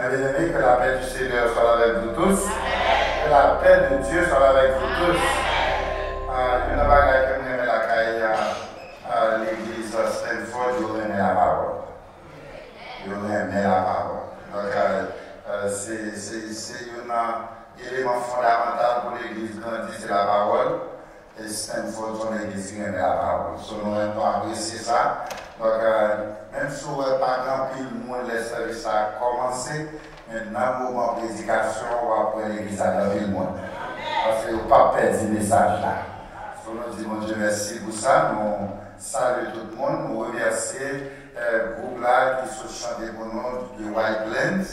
Mais bien aimé, que la paix du Seigneur soit avec vous tous. Que la paix de Dieu soit avec vous tous. Je ne vais pas que la caille à l'église Stanford, je remets la parole. Je remets la parole. Donc, c'est un élément fondamental pour l'église grandie, c'est la parole. Et Stanford, son église qui remet la parole. Selon nous, apprécier ça. Donc, même si on n'a pas grand pile, le service a commencé, maintenant, au moment de prédication, on va prendre l'église à grand pile. Parce que vous ne pas perdre ce message là. Nous disons, mon Dieu, merci pour ça. Nous saluons tout le monde. Nous remercions le groupe là qui se chante pour nous, de Whitelands.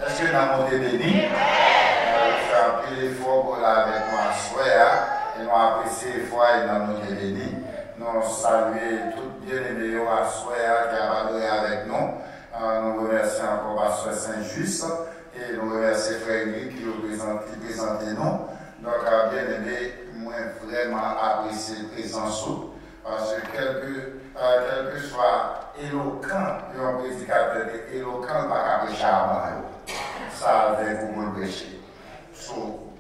Est-ce que nous avons été bénis? Nous faisons un peu d'effort pour là avec moi à soir. Et nous apprécions l'effort et nous avons été bénis. Nous saluons tout bien-aimés à soir qui a adoré avec nous. Nous remercions encore Pasteur Saint-Just et nous remercions Frédéric qui présentait nous. Donc, bien-aimés, moi vraiment apprécié la présence parce que quel que soit éloquent, un prédicateur éloquent, pas qu'à prêcher avant. Ça avec vous me prêcher.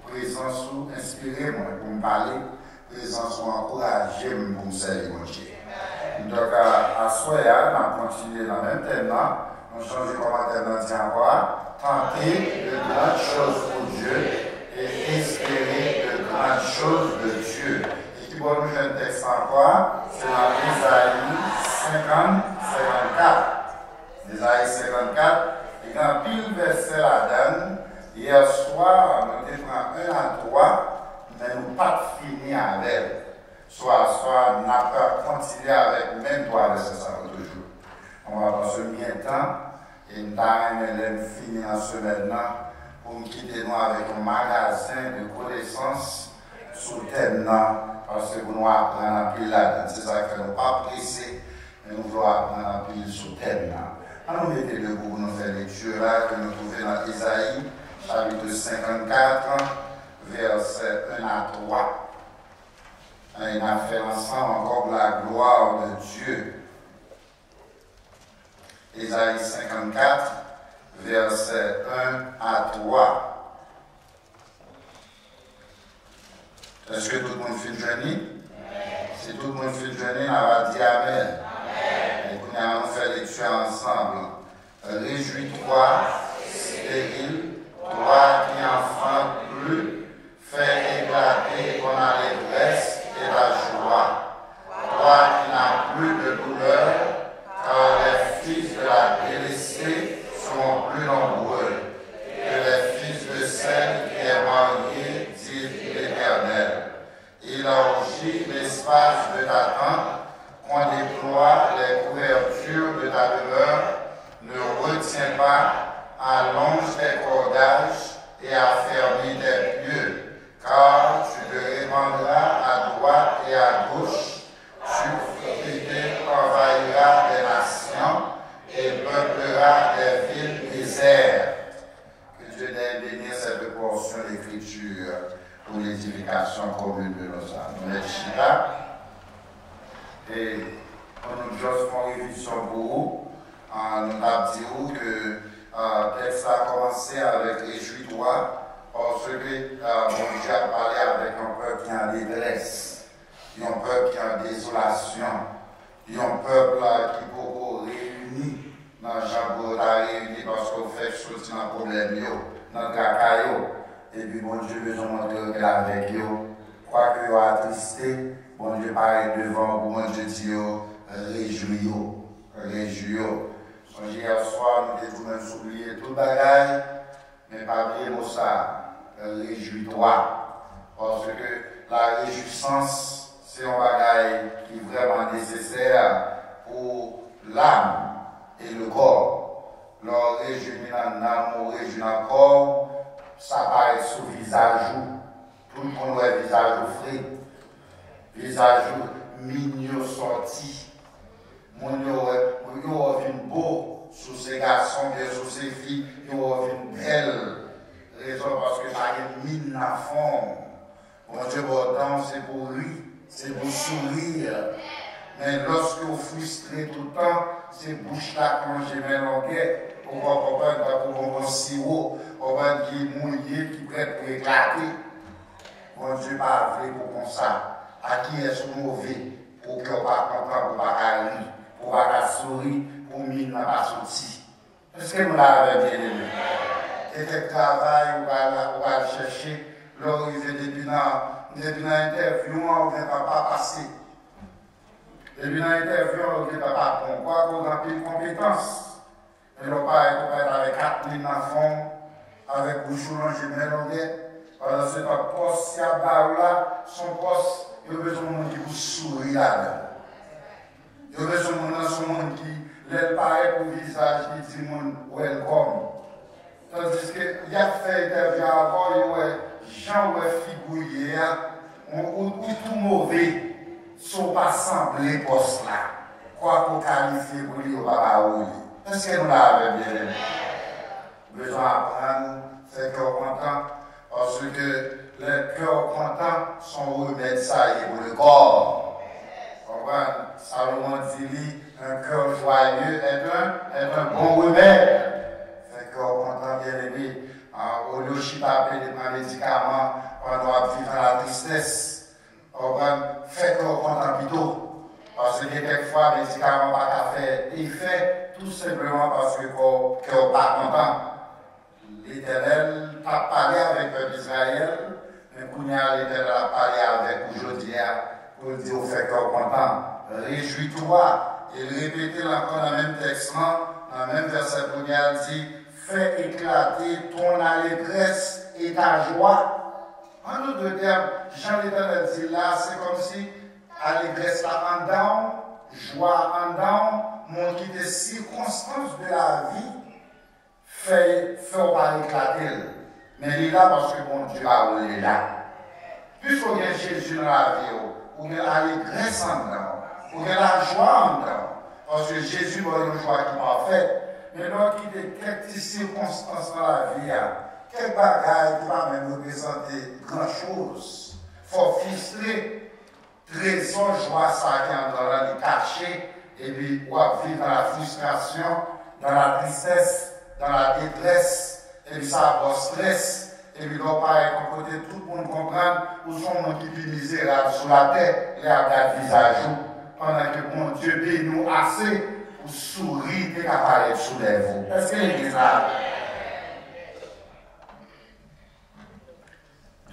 Présence inspirez-moi pour me parler, présence encouragez pour me servir mon Dieu. Donc, à soir, on continue dans le même thème, on change de commentaire dans le encore. Tenter de grandes choses pour Dieu et espérer de grandes choses de Dieu. Et qui va nous faire un texte encore, c'est dans Ésaïe 54. Ésaïe 54, il y a un pile verset là-dedans. Hier soir, nous avons pris 1 à 3, mais nous n'avons pas fini avec. Soit nous n'avons pas continué avec même 3 versets, ça va toujours. On va passer bien de temps et nous avons fini en semaine pour nous quitter nous avec un magasin de connaissances sous le thème parce que nous apprenons un peu là-dedans. C'est ça que nous ne sommes pas pressés, mais nous voulons apprendre un peu sous le thème. Alors nous mettons debout pour nous faire lecture là que nous trouvons dans Ésaïe, chapitre 54, versets 1 à 3. Et on a fait ensemble encore la gloire de Dieu. Ésaïe 54, versets 1 à 3. Est-ce que tout le monde fait le jeûne? Si tout le monde fait le jeûne, on va dire Amen. Et nous allons faire lecture ensemble. Réjouis-toi, stérile, toi qui enfantes plus, fais éclater ton allégresse et la joie. Toi qui n'as plus de douleur, car les fils de la délaissée sont plus nombreux que les fils de celle qui est mariée, dit l'Éternel. Élargis l'espace de ta tente, qu'on déploie les couvertures de ta demeure, ne retiens pas, allonge tes cordages et affermis tes pieux, car tu te répandras à droite et à gauche, tu envahiras des nations et peupleras des villes désertes. Que Dieu t'ait béni cette portion d'écriture pour l'édification commune de nos âmes. Nous mettons Chita et on nous juste une révision pour vous. Nous avons dit que le texte a commencé avec Réjouis-toi parce que mon Dieu a parlé avec un peuple qui est en détresse, un peuple qui est en désolation, un peuple qui est beaucoup réuni dans le champ réuni parce qu'on fait chose dans le problème, dans le cacaillot. Et puis mon Dieu veut nous montrer qu'il est avec eux. Quoi que vous attristé, mon Dieu paraît devant vous, mon Dieu dit réjouis-vous, réjouis-vous. Hier soir, nous devons même oublier tout le bagage, mais pas oublier ça, réjouis-toi. Parce que la réjouissance, c'est un bagage qui est vraiment nécessaire pour l'âme et le corps. Leur réjouir dans l'âme ou réjouir dans le corps, ça paraît sous le visage. Tout le monde a un visage frais, visage mignon sorti. Mon yo revient beau sous ces garçons, bien sous ces filles, yo revient belle. Raison parce que ça a une mine à fond. Mon Dieu, pourtant, c'est pour lui, c'est pour sourire. Mais lorsque vous frustrez tout le temps, c'est bouche là quand j'ai mélangé, Pour comprendre qu'on a un sirop, qui est mouillé, qui est prêt pour éclater. Bon Dieu pas vrai pour comme ça. À qui est-ce mauvais pour qu'on ne pas content, pour ne pas rire, pour ne pas sourire, pour mine n'a pas sorti. Est-ce que nous l'avons bien aimé? Et quel travail on va chercher, l'arrivée depuis l'interview, on ne va pas passer. Depuis l'interview, on ne va pas prendre. Quoi qu'on a plus de compétences. Et l'on pas être avec 4000 enfants, avec Bouchoulan, j'ai mélangé. Alors, c'est un poste, si à là, son poste, il y a besoin de monde qui vous sourit là-dedans. Il y a besoin de monde qui l'aide pareil pour le visage, qui dit welcome. Tandis qu'il a fait interview avant, il y a Jean figouillé, ou tout mauvais, sont pas semblés poste là. Quoi pour qualifier pour lui au papa ou est-ce que nous l'avons bien aimé? Besoin d'apprendre, c'est cœur content, parce que les cœurs contents sont remèdes ça y est pour le corps. Comprenez? Salomon dit un cœur joyeux est un bon remède. Fait cœur content, bien aimé. Au lieu de taper des médicaments, on doit vivre dans la tristesse. Fait cœur content plutôt. Parce que quelquefois, les médicaments n'ont pas fait effet, tout simplement parce que qu'on n'est pas content. L'Éternel a parlé avec le peuple d'Israël, mais l'Éternel a parlé avec aujourd'hui pour dire au fait qu'on est content. Réjouis-toi. Et répétez encore dans le même texte, dans le même verset, il dit fais éclater ton allégresse et ta joie. En d'autres termes, Jean l'Éternel dit là, c'est comme si allégresse là en down, joie en down, montre qui des circonstances de la vie fait pas éclater. Mais il est là parce que mon Dieu a roulé là. Puisqu'on a Jésus dans la vie, on a l'allégresse en down, on a la joie en down. Parce que Jésus a une joie qui est parfaite. Mais lorsqu'il y a quelques circonstances dans la vie, quelques bagages qui ne vont pas même représenter grand-chose. Il faut filtrer. Trésor, joie, ça qui est dans la caché, et puis on va vivre dans la frustration, dans la tristesse, dans la détresse, et puis ça va stress, et puis on va être côté tout le monde comprendre où sont les gens qui sont misérables sur la terre, les regards visage, pendant que mon Dieu bénit nous assez pour sourire et apparaître sous les veaux. Est-ce que l'église là?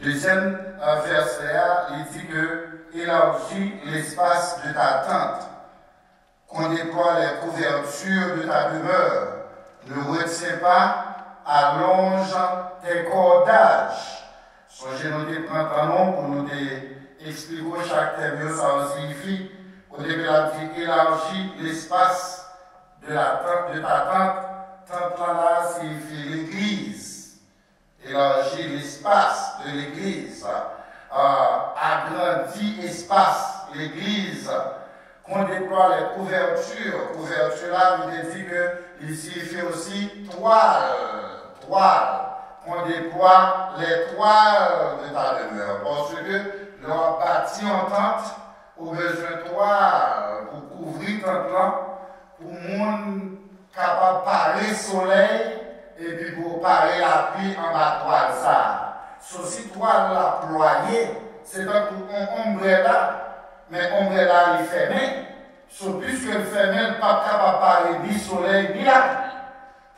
Deuxième verset, il dit que élargis l'espace de ta tente, qu'on déploie les couvertures de ta demeure, ne retiens pas, allonge tes cordages. Songez-nous de prendre un nom pour nous expliquer chaque terme, ça signifie. Au début, il a dit élargis l'espace de ta tente. Tente là signifie l'église. Élargis l'espace de l'église. Agrandit espace, l'église, qu'on déploie les couvertures. Couverture là, il dit qu'il signifie aussi toile. Qu'on déploie les toiles de ta demeure. Parce que l'on bâtit en tente, au besoin de toile pour couvrir ton plan, pour le monde capable de parer soleil et puis pour parer la pluie en bas de toile ça. Ceci toile la ployée, c'est un ombrella, mais ombrella est fermé. Puisque le fermé, il n'est pas capable de parler ni soleil ni la pluie.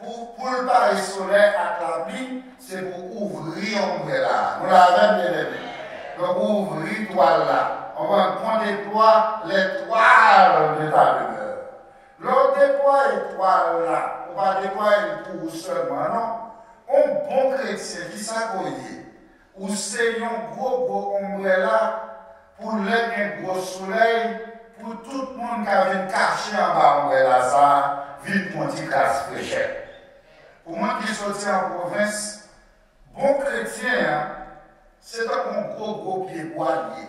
Pour le parler soleil à la pluie, c'est pour ouvrir ombrella. Nous l'avons bien aimé. Donc ouvrir toile là. On va prendre les toiles de ta demeure. L'on déploie les toiles là. On va déployer pour seulement, non? Un bon chrétien qui s'accoye. Ou c'est un gros ombrella pour un gros soleil, pour tout le monde qui avait caché en bas ombrella ça, vite mon petit classe fraîcheur. Pour moi qui sorti en province, bon chrétien, c'est un gros pied poilier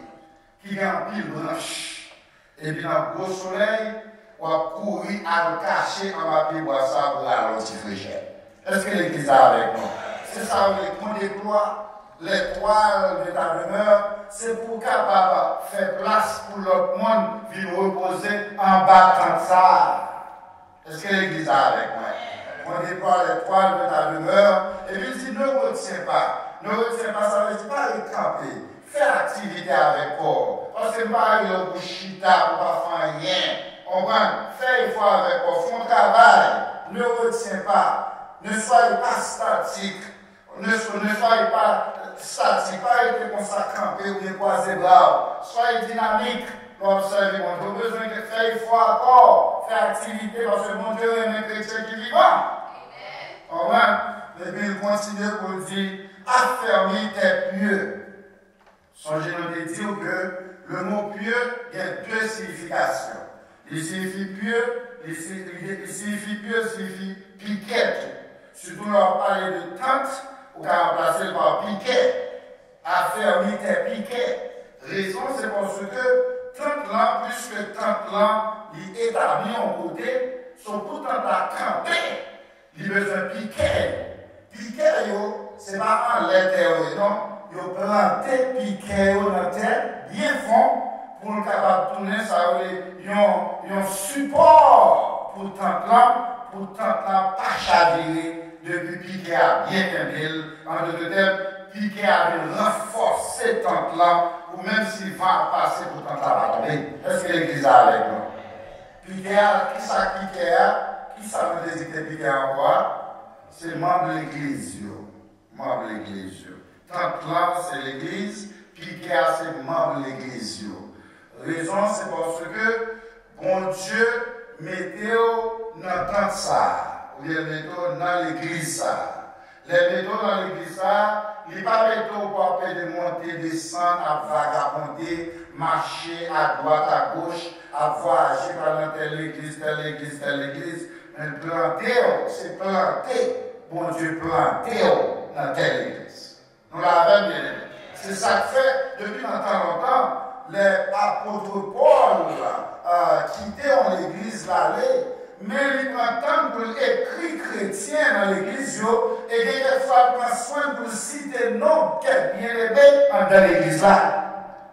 qui a un pile blanche. Et puis dans le gros soleil, on va courir à le cacher en bas pied bois ça pour aller au petit fraîcheur. Est-ce que l'église est avec nous? C'est ça qu'on déploie. Les toiles de ta demeure, c'est pour capable faire place pour l'autre monde qui reposer en bas de ça. Est-ce que l'église est avec moi? on déploie l'étoile de ta demeure, et puis il dit ne retiens pas. Ne retiens pas, ça veut dire pas camper. Fais activité avec corps. Parce que pas le bouchita pour pas faire rien. On va faire effort avec corps, font travail. Ne retiens pas. Ne soyez pas statique. Ne soyez pas statique. Pas être comme ça camper ou bien croiser bras. Soyez dynamique. Observez, on a besoin de faire effort encore, faire activité parce que mon Dieu est un chrétien qui est vivant. Et puis il continue pour dire affermis tes pieux. Songez-nous de dire que le mot pieux a deux significations. Il signifie pieux, il signifie piquette. Surtout lorsqu'on parle de tente, on va remplacer par piquet. Affermis tes piquets. Raison, c'est parce que tente là, puisque tente là, il est établi en côté, son tout tente là campé, il besoin de piquer. Piquer, ce n'est pas en l'intérieur, non. Il a planté piquer dans la terre, bien fond, pour le capable tourner, ça il y a un support pour tente là, pas chavirer, depuis piquer à bien qu'un en d'autres termes, piquer avait renforcé tente là, ou même s'il va passer pour tente là va tomber. Est-ce que l'église a avec nous? Piquer, qui ça piquer? Qui ça veut dire que piquer en quoi? C'est membre de l'église. Membre de l'église. Tente là, c'est l'église. Piquer, c'est membre de l'église. Raison, c'est parce que bon Dieu mettez dans tente ça, ou bien mettez dans l'église ça. Les métaux dans l'église, il n'est pas métaux pour de monter, descendre, à vagabonder, marcher à droite, à gauche, à voyager par telle église, telle église, telle église. Mais planter, c'est planter. Bon Dieu, planter dans telle église. Nous l'avons bien aimé. C'est ça que fait, depuis longtemps, les apôtres Paul quittaient l'église l'aller. Mais il entend pour écrit chrétien dans l'église, et quelquefois prend soin pour citer non quel bien-aimé dans l'église là.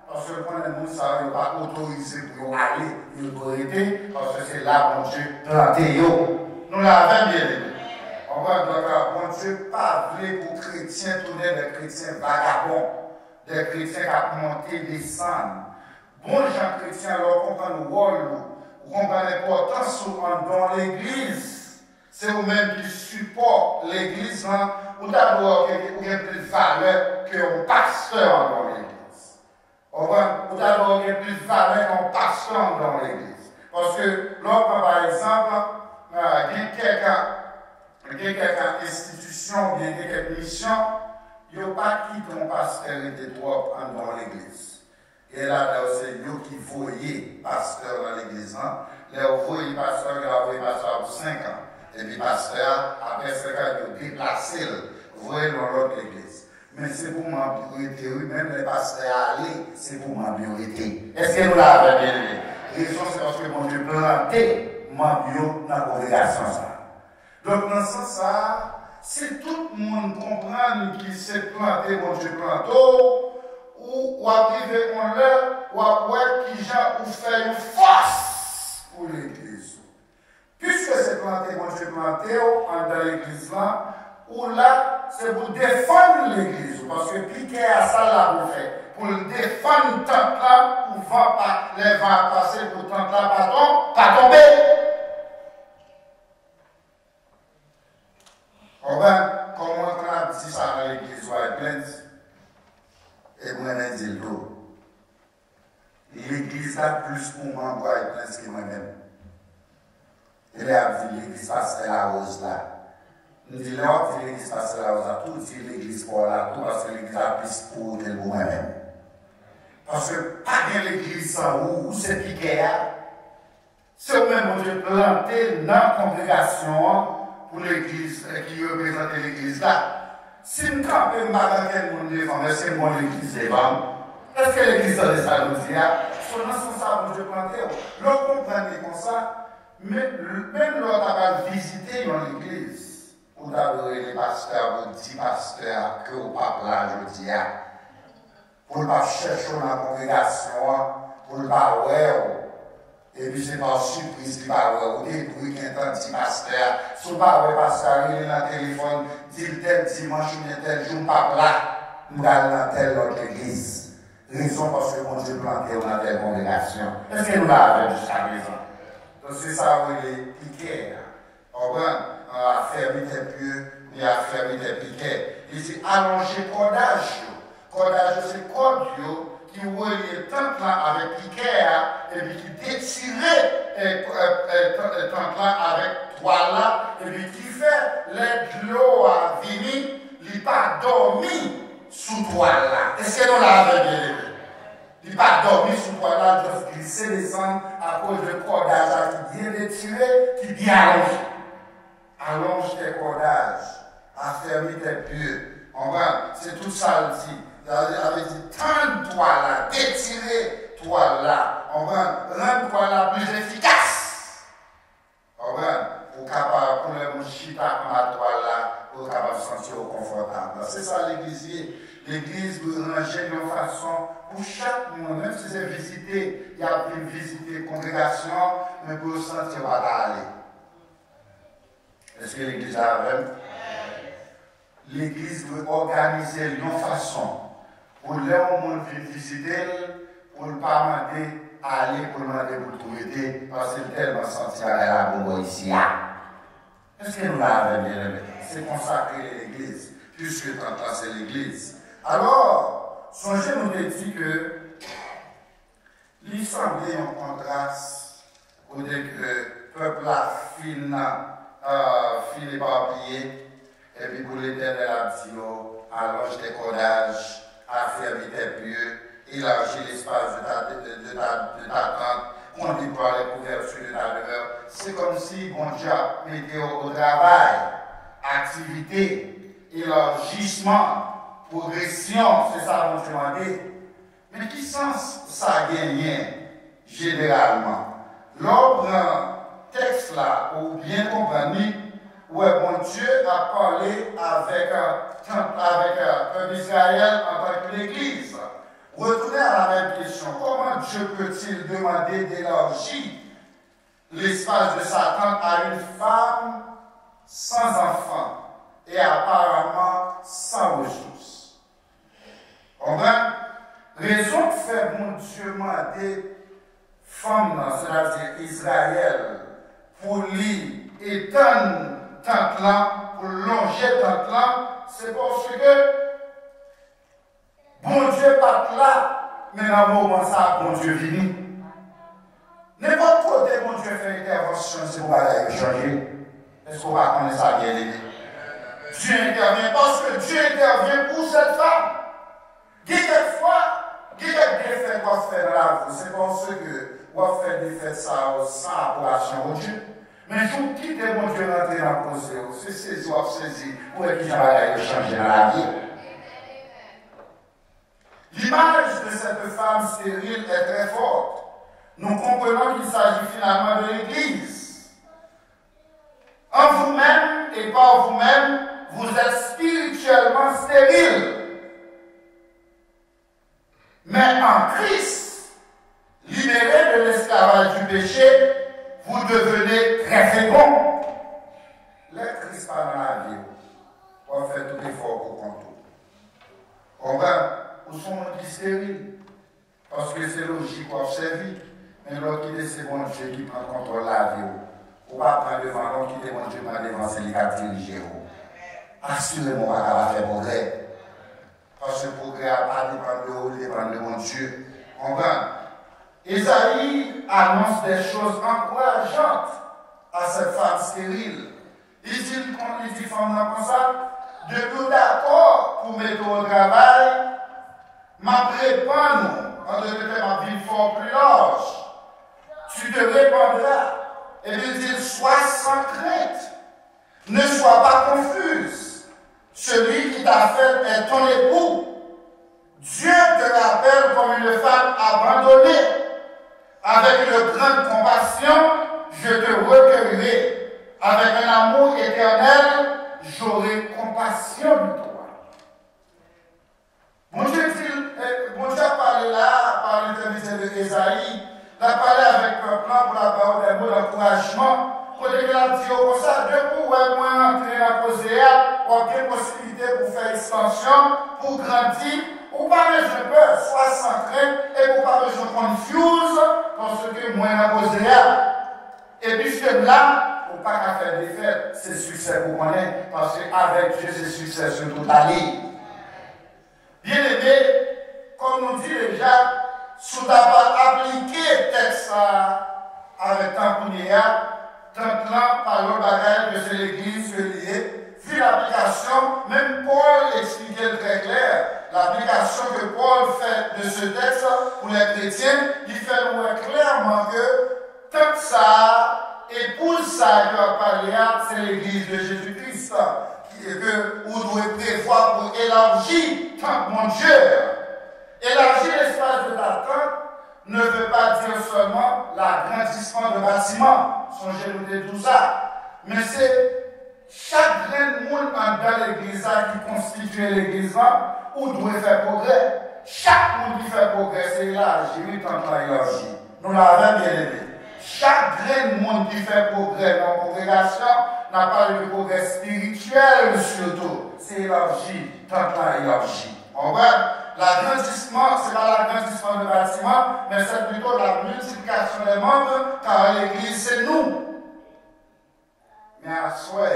Parce que quand les gens ne sont pas autorisés pour aller, l'autorité, parce que c'est là mon Dieu planté. Nous l'avons bien aimé. On va dire que mon Dieu pas voulu pour chrétiens tourner des chrétiens vagabonds, des chrétiens qui montent et descendent. Bon gens chrétiens, alors comprendre le rôle. Vous comprenez l'importance dans l'église. C'est vous-même qui supporte l'église, ou d'abord qui a plus de valeur qu'un pasteur dans l'église. Ou d'abord qui a plus de valeur qu'un pasteur dans l'église. Parce que lorsque, par exemple, il y a quelques institutions, il y a quelques missions, il n'y a pas qui ton pasteur était trop dans l'église. Et là, c'est nous qui voyons pasteur dans l'église. Les voyons pasteur, il a voyé pasteur pour 5 ans. Et puis pasteur, après 5 ans, il a déplacé, voyez dans l'autre église. Mais c'est pour ma priorité, oui, même les pasteurs aller, c'est pour ma priorité. Est-ce que nous l'avons bien aimé? La raison, c'est parce que mon Dieu planté ma bio dans la congrégation. Donc, dans ce sens-là, si tout le monde comprend qu'il s'est planté, mon Dieu planté, ou arriver en l'heure, ou après qui gens ou faire une force pour l'église. Puisque c'est planté, moi je planté dans l'église là, ou là, c'est pour défendre l'église. Parce que piquer à ça là, vous faites. Pour défendre tant là, pour les vents passer pour tant là, pas tomber. Comment on a dit ça dans l'église, ou à l'église? Et moi-même, je dis l'église a plus pour moi, que moi-même. Il a dit l'église passe la rose là. Nous disons là, l'église passe la rose là, tout dit l'église pour là, tout parce que l'église a plus pour que moi-même. Parce que pas bien l'église sans où c'est piqué. C'est vous-même, mon Dieu, planté dans la congrégation pour l'église qui représente l'église là. Si nous campons dans quel monde devant, est-ce que moi l'église devant? Est-ce que l'église de ça nous dit? Son responsable, je planté. L'on comprend comme ça, mais même l'on a visité dans l'église, ou d'abord les pasteurs, ou 10 pasteurs, que au pape là, je dis, pour ne pas chercher dans la congrégation, pour ne pas voir. Et puis c'est par surprise qu'il va avoir des bruits qui entendent petit pasteur. Si pas le pasteur, il est dans le téléphone, dit tel dimanche ou tel jour, pas là, nous allons dans telle autre église. Raison parce que mon Dieu planté dans telle congrégation. Est-ce que nous l'avons jusqu'à présent? Donc c'est ça où il est piqué. On va fermer tes pieux, il a fermé tes piquets. Il dit allonger cordage. Cordage, c'est corde qui relie tant là avec piquet et puis qui détirait tant là avec toile là et puis qui fait les l'eau à venir, il n'a pas dormi sous toile là. Est-ce que nous l'avons bien aimé? Il n'a pas dormi sous toile là, il doit glisser descendre à cause de cordage qui vient détiré, qui vient allongé. Allonge tes cordages, affermis tes pieux. C'est tout ça le dit. Il avait dit, tends-toi là, détirez-toi là. Rends-toi là plus efficace. Pour le chita comme la toile là, pour capable de se sentir confortable. C'est ça l'église. L'église doit ranger de façon pour chaque monde, même si c'est visiter, il y a une visiter congrégation, mais pour se sentir pas aller. Est-ce que l'église a même? L'église doit organiser une façon pour les gens qui visiter, pour ne pas demander à aller pour demander pour trouver, parce que tellement senti à la bombe ici. Est-ce que nous l'avons bien aimé? C'est consacré l'église, puisque tant là c'est l'église. Alors, songez nous dit que l'Issemblée est en contraste au dès que le peuple a fini éparpillé, et puis pour l'Éternel a dit, allonge tes cordages, affermis tes pieux, élargis l'espace de ta tente, conduis par les couvertures de ta demeure. C'est comme si bon Dieu mettait au travail, activité, élargissement, progression, c'est ça qu'on demandait. Mais qui sens ça gagne généralement? L'ordre texte là, ou bien compagnie, où bon Dieu a parlé avec un peuple d'Israël en tant que l'Église. Retournez à la même question. Comment Dieu peut-il demander d'élargir l'espace de sa tente à une femme sans enfant et apparemment sans ressources? Raison de faire mon Dieu demander femme, c'est-à-dire Israël, pour lui étendre tente là, pour longer tente là, c'est parce que bon Dieu pas là, mais dans le moment ça, bon Dieu vient. N'importe côté, bon Dieu fait une intervention, c'est pour aller changer. Est-ce qu'on va connaître ça bien aimé? Dieu intervient parce que Dieu intervient pour cette femme. Quelquefois, il y a des défaites qu'on fait dans la vie, c'est parce que on fait des défaites sans approbation au Dieu. Mais je vous quitte mon Dieu rentrer dans le procès, c'est saisi ou saisi pour que j'aille changer dans la vie. L'image de cette femme stérile est très forte. Nous comprenons qu'il s'agit finalement de l'Église. En vous-même et par vous-même, vous êtes spirituellement stérile. Mais en Christ, libéré de l'esclavage du péché, vous devenez très fécond. Les Christ pas dans la vie, on fait tout effort pour contour. Où sont les stériles? Parce que c'est logique qu'on observe. Mais l'autre qui c'est bon Dieu qui prend contrôle de la vie. On va prendre devant l'autre qui est bon Dieu prend devant celui qui a dirigé. Assurément, on va faire progrès. Parce que le progrès n'a pas dépend de vous, il dépend de mon Dieu. Isaïe annonce des choses encourageantes à cette femme stérile. Il dit femme comme ça, de tout d'accord pour mettre au travail, ma réponds, en devenant ma vie fort plus large. Tu te répondras. Et il dit, sois sans crainte. Ne sois pas confuse. Celui qui t'a fait est ton époux. Dieu te l'appelle comme une femme abandonnée. Avec une grande compassion, je te recueillerai. Avec un amour éternel, j'aurai compassion de toi. Mon Dieu a parlé là, par l'intermédiaire de Esaïe, La parler avec le plan pour la parole des mots d'encouragement. Pour que la dit comme ça, de pouvoir entrer dans la cause, ou aucune possibilité pour faire extension, pour grandir, ou pas besoin de peur, soit sans crainte, et pour pas besoin de confuse, parce que moi dans la cause. Et puisque là, pour pas qu'à faire des fêtes, c'est succès pour moi, parce qu'avec Dieu, c'est succès sur toute la ligne. Bien aimé, comme on dit déjà, si tu n'as pas appliqué le texte avec Tampounia, tant là, par le bagage que c'est l'église que liée, vu l'application, même Paul expliquait très clair, l'application que Paul fait de ce texte pour les chrétiens, il fait voir clairement que tant ça, et pour ça qu'il va parler, c'est l'église de Jésus-Christ, que vous devez prévoir pour élargir tant mon Dieu. Élargir l'espace de l'attente ne veut pas dire seulement l'agrandissement de bâtiments, songez-nous tout ça, mais c'est chaque grain de monde dans l'église qui constitue l'église où doit faire progrès. Chaque monde qui fait progrès, c'est élargi, oui, tant qu'on élargi. Nous l'avons bien aimé. Chaque grain de monde qui fait progrès dans la congrégation n'a pas de progrès spirituel surtout. C'est élargi, tant qu'on élargi. On voit? L'agrandissement, ce n'est pas l'agrandissement de bâtiment, mais c'est plutôt la multiplication des membres, car l'église, c'est nous. Mais à soi,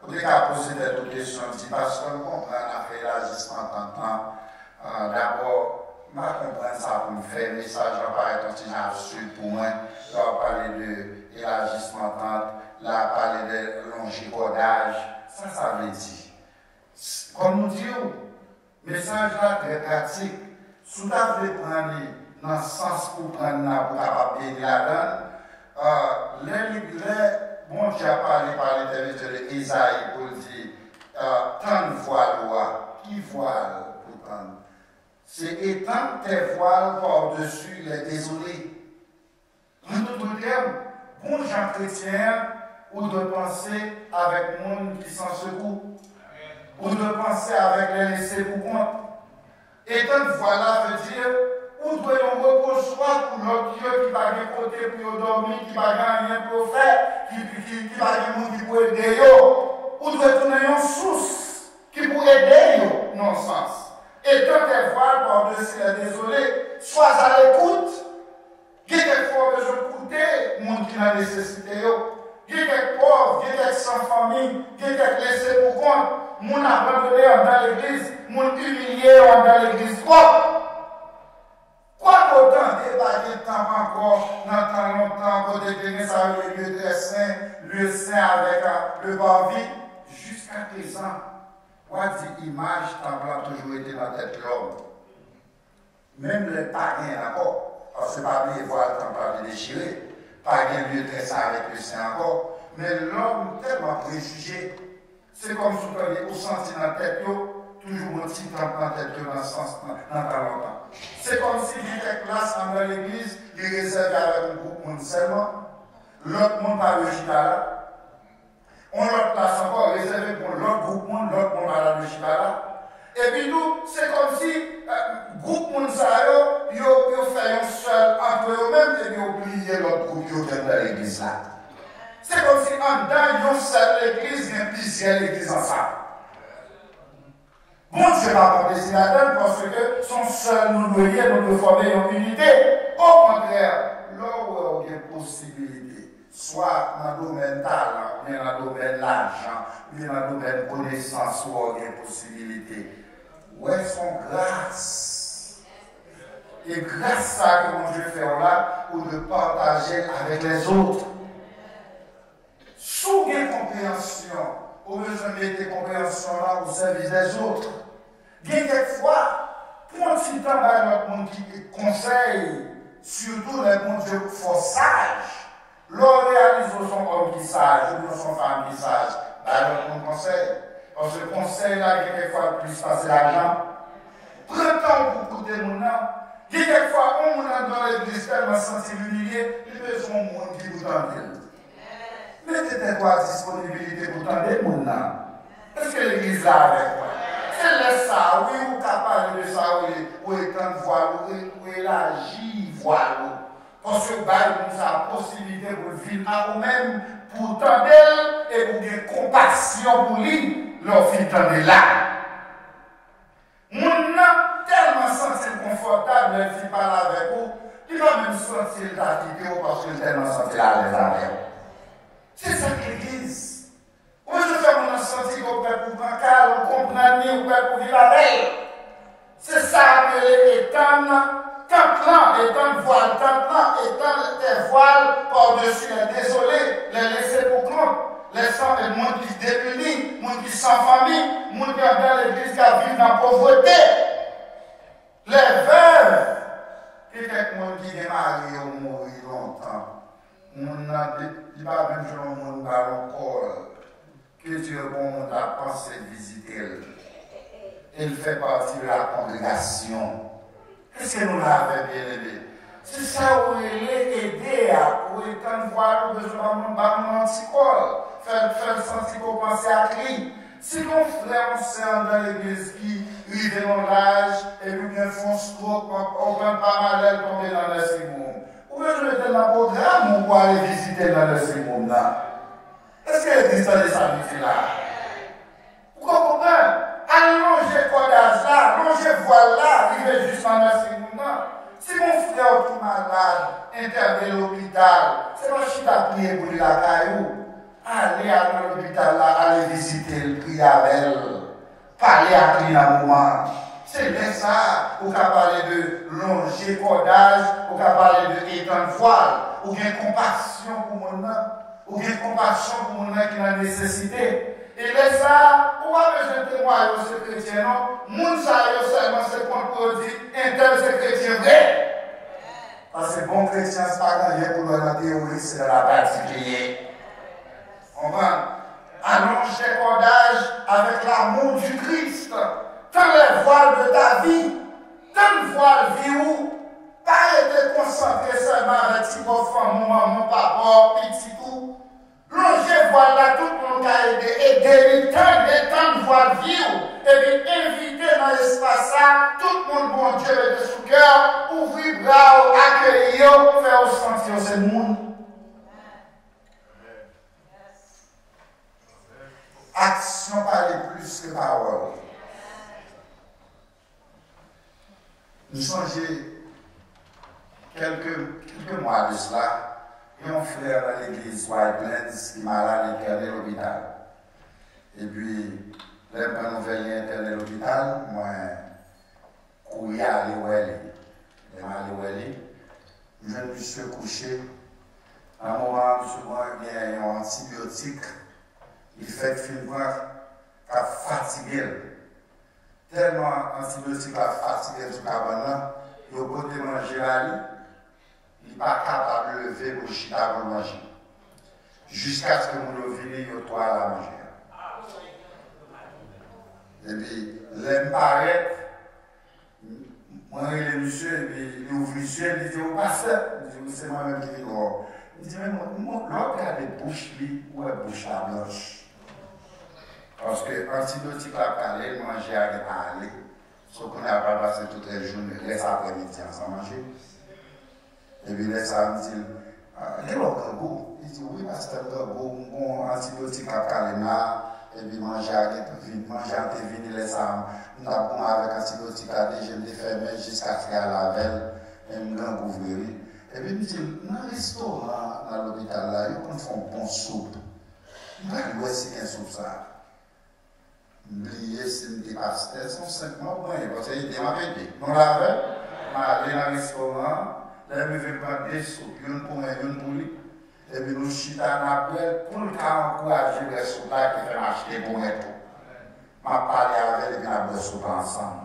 vous pouvez poser des questions, parce qu'on comprend l'élargissement en temps. D'abord, je comprends ça pour me faire un message, je vais parler d'un petit astuce pour moi, je vais parler de l'élargissement en temps, là, parler de longicordage, ça veut dire. Comme nous disons, message là très pratique. Si vous avez prendre dans le sens pour prendre pour capable bénir la donne, bon Dieu a parlé par l'intermédiaire d'Ésaïe pour dire tant de voiles, qui voile pour prendre. C'est étendre tes voiles par-dessus les désolés. En d'autres termes, bon Jean chrétien, on doit penser avec le monde qui s'en secoue. On doit penser avec les laissés pour compte. Et donc voilà veut dire, on doit reposer pour l'autre Dieu qui va de côté pour dormir, qui va rien pour faire, qui va de qui pour aider. On doit tourner une source qui pour aider non sens. Et tant qu'elle voit par-dessus les désolés, sois à l'écoute. Il y a quelquefois besoin d'écouter le monde qui a nécessité. Il y a quelques pauvres, il y a quelques sans famille, il y a quelques laissés pour compte. Mon abandonné dans l'église, mon humilié dans l'église. Quoi qu'autant débattre temps encore, dans tant longtemps, côté de ça, le lieu très saint, lieu saint avec le parvis, jusqu'à présent, moi, dit image, temple a toujours été dans la tête de l'homme. Même les païens encore, parce que c'est pas bien voir le temple déchiré, pas bien lieu très saint avec le saint encore, mais l'homme tellement préjugé. C'est comme si vous avez senti dans la tête, toujours un petit temple dans la tête, dans le sens, dans ta longtemps. C'est comme si il y avait une classe dans l'église, il est réservé avec un groupe monde seulement, l'autre monde par le chitala. On l'autre place encore réservé pour l'autre groupe monde, l'autre monde par le chitala. Et puis nous, c'est comme si groupe monde ça, ils fait un seul entre eux-mêmes et puis ils oublient l'autre groupe qui est dans l'église là. C'est comme si en dedans, une seule église, il y a plusieurs églises ensemble. Bon Dieu va compter la donne parce que son seul nous doit nous former en unité. Au contraire, là où il y a une possibilité, soit dans le domaine talent, ou bien dans le domaine l'argent, ou bien dans le domaine connaissance, où il y a une possibilité. Où est son grâce? Et grâce à ce que mon Dieu fait là, pour de partager avec les autres. Sous une compréhension, au besoin de mettre compréhension là au service des autres. Bien quelquefois, pour un petit temps, notre monde qui conseille, surtout les mondes de forçage, l'on réalise son homme qui sage, ou son femme qui sage, notre monde conseille. Parce que le conseil là, quelquefois, plus passer l'argent. Prends le temps pour écouter mon nom. Quelquefois, on est dans l'église tellement senti humilié, il y a besoin de monde qui vous entende. Mettez-toi à disponibilité pour tendre les gens. Est-ce que l'église là avec moi? C'est laisse ça, oui, ou capable de ça, ou étendre voile, ou élargir voile. Parce que nous avons la possibilité de vivre à nous-mêmes pour tendre et pour avoir compassion pour lui, leur vie tendre là. Nous avons tellement senti confortable de vivre parler avec vous, il va même sentir d'acquitter parce qu'il tellement senti à l'aise avec vous. C'est ça que l'Église. Moi, je fais mon senti qu'on peut pour prendre calme, comprendre, on peut pour vivre avec. C'est ça que l'étendre. Tant étant voile, tant étant des voiles par-dessus les désolés, les laissés pour compte, les gens qui se démunis, les gens qui sont sans famille, les gens qui sont dans l'église qui vivent dans la pauvreté, les veuves, et quelqu'un qui est marié ou mourir longtemps. On a dit, pas même si on monde encore, que Dieu bon monde a pensé visiter. Il fait partie de la congrégation. Qu'est-ce que nous l'avons bien aimé? C'est ça où il est aidé à pour étendre voir le besoin d'un anticole, faire sentir qu'on pense à lui. Si mon frère ou sœur dans l'église qui rive dans l'âge et puis bien font stroke, on prend pas mal elle tomber dans le sémoum. Ou bien je vais dans le programme pour aller visiter dans le sémoum là. Est-ce que l'église a des samedis là? Vous comprenez? Allongez cordage là, allongez voile là, arrivez juste dans le sémoum. Si mon frère qui est malade, interné à l'hôpital, c'est pas si tu as prié pour la caillou. Allez à l'hôpital là, allez visiter, prier avec elle, parler à lui dans le moment. C'est bien ça, on peut parler de longer cordage, on peut parler de étendre voile, ou bien compassion pour mon âme, ou bien compassion pour mon âme qui a nécessité. Et là, ça, on va besoin de témoigner aux chrétiens, non? Moun sa yo seulement c'est pour dire, un tel c'est chrétien vrai. Parce que bon chrétien, c'est pas gagné pour la théorie, c'est dans la pratique. On va allonger cordage avec l'amour du Christ. Tant les voiles de ta vie, tant de voiles vie où, pas été concentré seulement avec tes enfants, mon maman, papa, petit tout. Longer voile là, tout le monde a aidé, tant de voiles vie où, et puis inviter dans l'espace ça, tout le monde, bon Dieu, de sous cœur, ouvrir bras, accueillir, faire sentir ce monde. Action parle plus que parole. Nous changé quelques mois de cela, et un frère dans l'église Whitelands qui m'a malade interné à l'hôpital. Et puis, là, quand nous venons interné à l'hôpital, moi, courir à l'Oueli. Je me suis couché. À un moment, je suis il y a un antibiotique. Il fait finalement qu'il a fatigué. Tellement antibiotique a fatigué sur la cabane, il a côté manger à lui, il n'est pas capable de lever pour chita pour manger. Jusqu'à ce que nous venions, il doit la manger. Et puis, l'aime paraît, moi, il monsieur, et puis il ouvre les yeux, il dit au pasteur, il dit, c'est moi-même qui viens dehors. Il dit, mais l'autre a des bouches, lui, où est bouche la blanche? Parce que l'antibiotique a parlé, manger à parler. Sauf qu'on n'a pas passé toute la journée, laisse après-midi ensemble manger. Et puis laisse ça me dit, il y a un goût. Il dit, oui, parce que c'est un goût, bon antibiotique a parlé là, et puis manger à tes vignes, laisse ça, nous avons avec antibiotique à déjà me fermer jusqu'à ce qu'à la veille, et nous avons ouvert. Et puis il me dit, dans le restaurant, dans l'hôpital là, ils font une bonne soupe. Nous allons voir si il y a une soupe ça. Oublier si des pasteurs sont simplement moyens, parce qu'ils étaient m'appelés. On l'avait, on allait dans le restaurant, là, je vais prendre des soupes, une pour moi, une pour lui. Et puis nous chita n'appelle pour le cas encourager les soupes là qui fait m'acheter pour moi tout. Je parlé avec eux et puis on a bu soupe ensemble.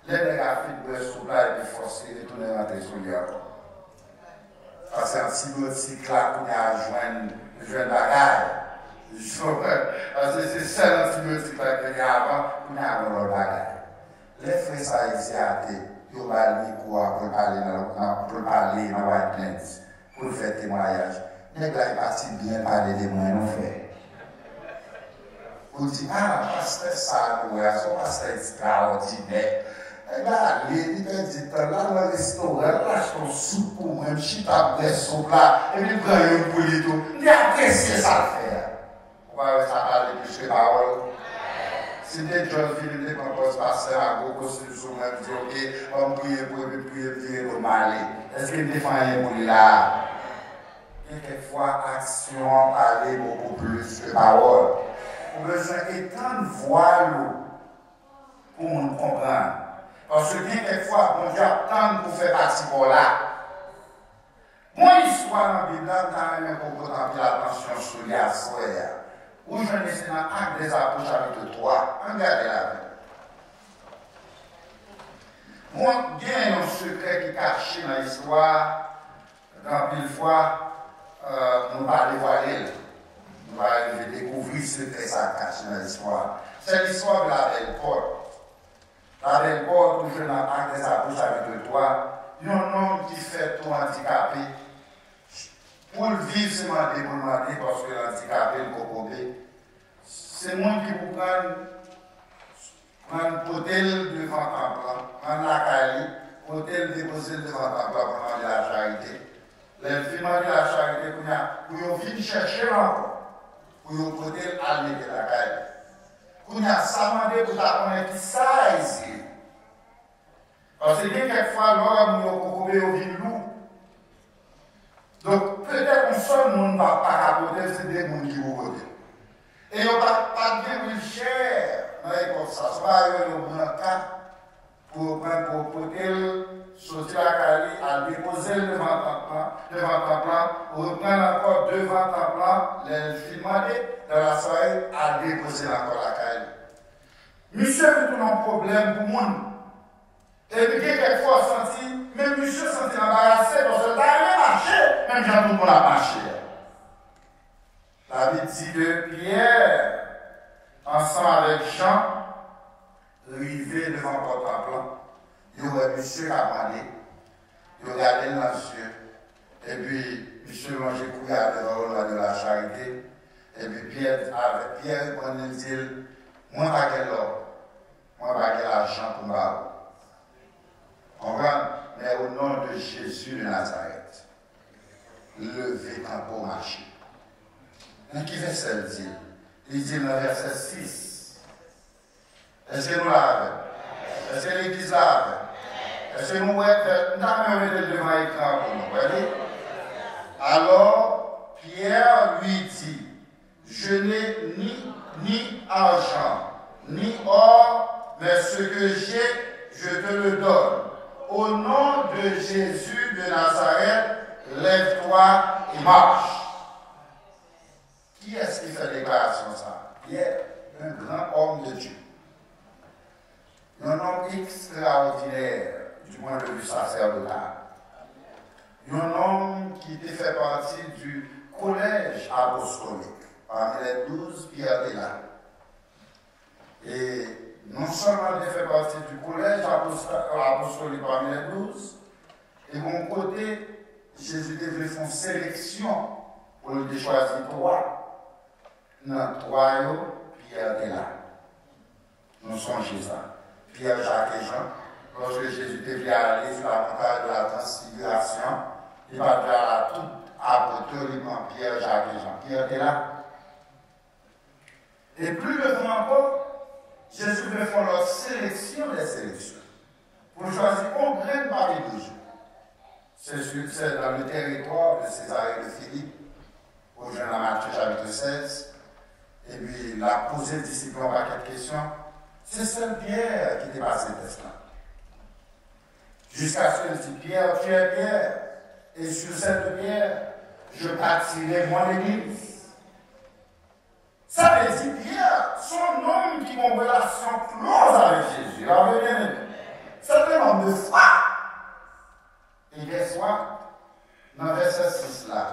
Les gars fait de soupe là et puis forcer de retourner rentrer sur lui. Parce que si l'autre là qu'on a joint bagaille. Parce que c'est ça l'antibiotique qu'il y a avant, qu'on a l'autre bagaille. Les frères ça ici à terre, ils ont parlé pour parler dans Whitelands, pour faire témoignage. Les gars, ils partent bien parler des moyens, non fait. Vous dites, ah, pasteur ça, c'est un pasteur extraordinaire. Eh bien, il te dit, là, dans le restaurant, là, je t'en soupe pour moi, je suis à des soupes là, et puis prends une poulet tout. Il apprécié ça le faire. Pourquoi ça parle plus que parole? Si des gens Philippe de compose passer à gros costume sur moi, je dis, ok, on prie pour prier pour Mali. Est-ce qu'il défend un pour là? Quelquefois, action parler beaucoup plus que parole. On a besoin d'étendre voile pour nous comprendre. Parce que quelquefois, on Dieu attend pour faire partie pour là. Mon histoire dans la Bible, quand même, pour contempler l'attention sur les assoirs. Où je ne sais pas, Actes des Apôtres, chapitre 3. Regardez là. Moi, il y a un secret qui est caché dans l'histoire. Dans une fois, nous allons dévoiler. Nous allons découvrir ce que ça cache dans l'histoire. C'est l'histoire de la belle porte. La belle porte, où je dans Actes des Apôtres, chapitre 3, il y a un homme qui fait tout handicapé. Pour le vivre, c'est moi qui demander parce que l'handicapé, le cocobé, c'est moi qui vous prendre l'hôtel devant Temple, prendre la Cali, l'hôtel déposé devant Temple pour demander la charité. Les filles demandent la charité pour venir chercher encore, pour le hôtel aller de la Cali. Pour ça demandé pour connaître qui ça ici. Parce que quelquefois, l'homme, le cocobé, il vient lourd. Donc, peut-être qu'un seul monde ne va pas capoter, c'est des gens qui vont voter. Et on ne va pas bien cher dans l'école. Ça se va aller au grand cas pour sortir la Cali, à déposer devant ton plan, pour reprendre encore devant ton plan, les filmer dans la soirée, à déposer encore la Cali. Monsieur a tout un problème pour moi. Et puis, quelquefois, senti, même monsieur senti embarrassé parce que là, il a marché, même Jean tout le monde a marché. La Bible dit que Pierre, ensemble avec Jean, arrivé devant Port-en-Plan, il y aurait monsieur qui a demandé, il regardait dans les cieux, et puis monsieur mangeait couillard devant de la charité, et puis Pierre prenait le dit, moi, pas quel or, moi, pas quel argent pour moi. Mais au nom de Jésus de Nazareth, levez quand pour marcher. Dans qui verset le dit? Il dit dans le verset 6. Est-ce que nous l'avons? Est-ce que l'église l'avait? Est-ce que nous avons mis devant l'écran pour nous? Voyez? Alors, Pierre lui dit, je n'ai ni argent, ni or, mais ce que j'ai, je te le donne. Au nom de Jésus de Nazareth, lève-toi et marche. Qui est-ce qui fait déclaration ça? Pierre, un grand homme de Dieu. Un homme extraordinaire du point de vue sacerdotal. Un homme qui fait partie du collège apostolique. Parmi les 12, Pierre est là. Et non seulement il fait partie du collège apostolique parmi les 12, et de mon côté, Jésus devait faire une sélection pour le choisir 3. Dans 3, Pierre est là. Nous songez ça. Pierre, Jacques et Jean, lorsque Jésus devait aller sur la montagne de la transfiguration, il va dire à tout apôtre, Pierre, Jacques et Jean. Pierre est là. Et plus devant encore, Jésus veut faire leur sélection des sélections. Pour choisir un grain parmi 12. C'est dans le territoire de Césarée de Philippe, au Jean Matthieu chapitre 16. Et puis, il a posé le disciple en paquet de questions. C'est seul Pierre qui était passé le test là. Jusqu'à ce qu'il dit, Pierre, tu es Pierre. Et sur cette pierre, je bâtirai mon église. Ça veut dire Pierre, son homme qui a une relation close avec Jésus. C'est un homme de foi. Et qu'est-ce que dans le verset 6 là,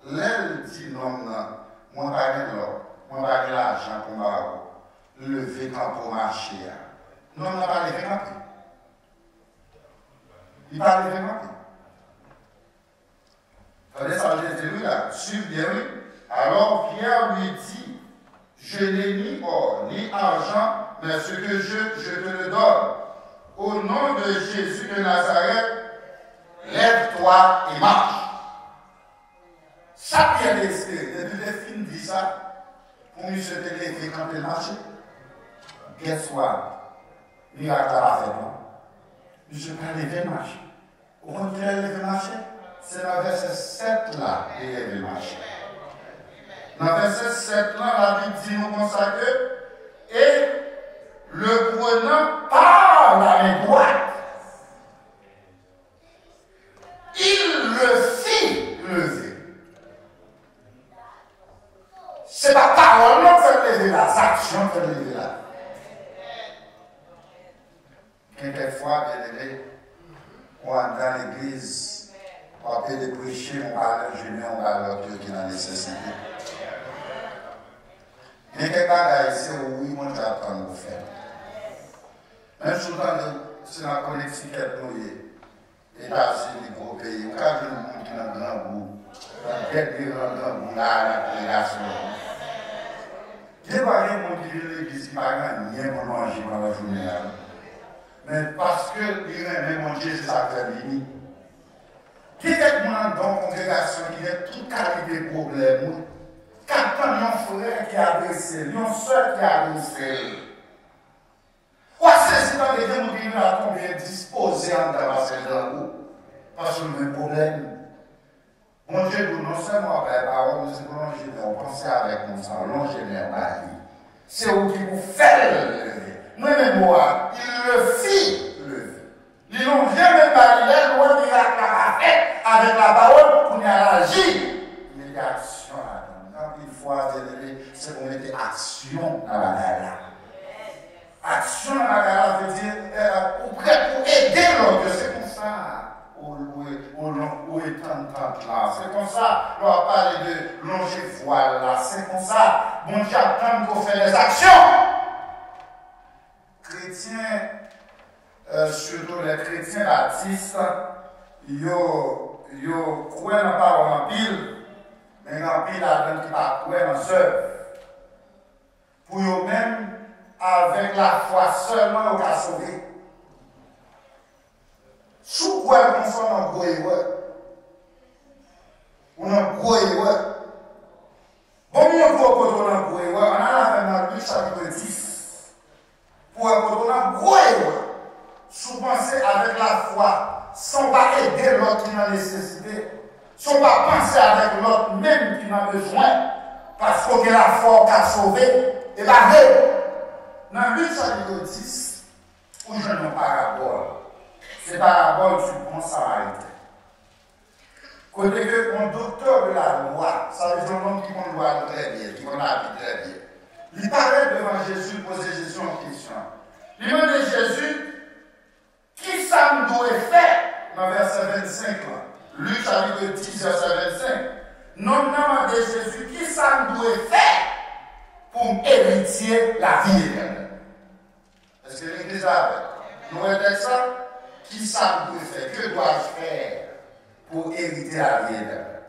l'aile dit l'homme, moi pas de l'or, moi pas de l'argent pour moi, lever quand pour marcher. L'homme n'a pas levé quand. Il n'a pas levé quand. Vous voyez ça, Jésus là, suivez bien oui. Alors Pierre lui dit, je n'ai ni or, ni argent, mais ce que je te le donne. au nom de Jésus de Nazareth, lève-toi et marche. Ça vient d'espérer. Depuis les films dit ça, pour nous se lever quand il marche. Guess what? Miracle à la fête. Je ne suis pas levé marcher. Au contraire, levé marcher, c'est dans le verset 7 là, il levé marcher. Dans le verset 7 là, la Bible dit nous comme ça que, et le prenant par la main droite, il le fit lever. C'est pas parole non fait lever là, c'est action fait lever là. Quelquefois, bien aimé, on va dans l'église, on peut les prêcher, on va leur jeûner, on va leur Dieu qui est dans la nécessité. Il y a quelques bagages ici où oui, moi j'apprends à faire. Même si c'est dans la connecticut, nous, États-Unis, gros pays, au cas où nous monde qui est dans le grand bout, dans le grand bout, là, la relation. Il y a pas de monde qui vient de l'église qui n'a rien pour manger pendant la journée. Mais parce que il aime manger, c'est ça qui fait limite. Qui est quelqu'un dans la congrégation qui a toute qualité de problème? Quand un frère qui a adressé, une soeur qui a adressé. Ou c'est dans les gens qui ont combien disposé en d'avancer dans vous? Parce que le même problème. Mon Dieu, non seulement avec la parole, mais c'est pour longer, on pense avec nous, ça, longer les maris. C'est où qui vous fait lever. Moi-même, moi, il le fit lever. Ils n'ont jamais parlé, loin de la fait avec la parole pour y agir. Mais il y a action là-dedans. Quand il faut accélérer, c'est pour mettre action dans la gala. Action dans la gala veut dire, pour aider l'autre, c'est comme ça. Où est tant là. C'est comme ça, on va parler de longer voile là. C'est comme ça, bon Dieu attend qu'on fait les actions. Chrétiens, surtout les chrétiens baptistes, ils croient dans la parole en pile, mais en pile, là-dedans, qui pas croire dans l'œuvre. Pour eux-mêmes, avec la foi seulement, on va sauver. Sous quoi on soit en gros on a gros bon, on a en gros on a la fin dans Luc chapitre 10. Pour on a gros sous penser avec la foi, sans pas aider l'autre qui a nécessité, sans pas penser avec l'autre même qui a besoin, parce que la foi qui a sauvé, et bien, dans Luc chapitre 10, où je ne parabole. C'est parabole du bon samaritain. Côté que mon docteur de la loi, ça veut dire un homme qui connaît la loi très bien, qui connaît la vie très bien. Il parlait devant Jésus, poser Jésus en question. Il demande Jésus, qui ça me doit faire dans verset 25 là. Luc chapitre 10, verset 25. Non, demande Jésus, qui ça me doit faire pour hériter la vie éternelle. Est-ce que l'Église a fait? Nous avons ça? Qui ça me doit faire? Que dois-je faire pour hériter la vie éternelle?